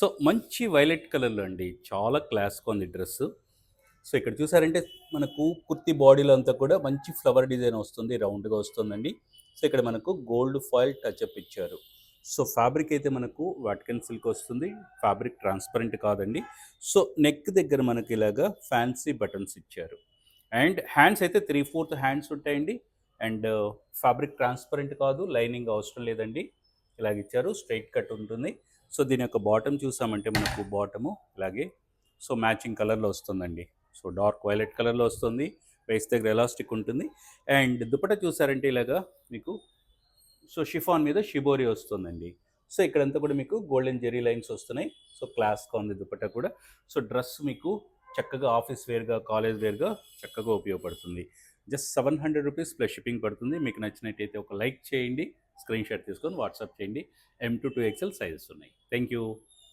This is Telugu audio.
సో మంచి వైలెట్ కలర్‌లో అండి. చాలా క్లాస్‌గా ఉంది డ్రెస్సు. సో ఇక్కడ చూసారంటే మనకు కుర్తి బాడీలో అంతా కూడా మంచి ఫ్లవర్ డిజైన్ వస్తుంది. రౌండ్‌గా వస్తుందండి. సో ఇక్కడ మనకు గోల్డ్ ఫాయిల్ టచప్ ఇచ్చారు. సో ఫ్యాబ్రిక్ అయితే మనకు వాటికన్ సిల్క్ వస్తుంది. ఫ్యాబ్రిక్ ట్రాన్స్‌పరెంట్ కాదండి. సో నెక్ దగ్గర మనకి ఇలాగా ఫ్యాన్సీ బటన్స్ ఇచ్చారు. అండ్ హ్యాండ్స్ అయితే 3/4 హ్యాండ్స్ ఉంటాయండి. అండ్ ఫ్యాబ్రిక్ ట్రాన్స్‌పరెంట్ కాదు. లైనింగ్ అవసరం లేదండి. ఇలాగిచ్చారు. స్ట్రెయిట్ కట్ ఉంటుంది. సో దీని యొక్క బాటమ్ చూసామంటే మనకు బాటము ఇలాగే సో మ్యాచింగ్ కలర్‌లో వస్తుందండి. సో డార్క్ వైలెట్ కలర్‌లో వస్తుంది. వేస్ట్ దగ్గర ఎలాస్టిక్ ఉంటుంది. అండ్ దుపట్టా చూసారంటే ఇలాగా మీకు సో షిఫాన్ మీద షిబోరి వస్తుందండి. సో ఇక్కడంతా కూడా మీకు గోల్డెన్ జెరీ లైన్స్ వస్తున్నాయి. సో క్లాస్‌గా ఉంది దుపట్టా కూడా. సో డ్రెస్ మీకు చక్కగా ఆఫీస్ వేర్‌గా, కాలేజ్ వేర్‌గా చక్కగా ఉపయోగపడుతుంది. జస్ట్ రూ. 700 ప్లస్ షిప్పింగ్ పడుతుంది. మీకు నచ్చినట్టయితే ఒక లైక్ చేయండి. స్క్రీన్‌షాట్ తీసుకొని వాట్సాప్ చేయండి. M to 2XL సైజెస్ ఉన్నాయి. Thank you.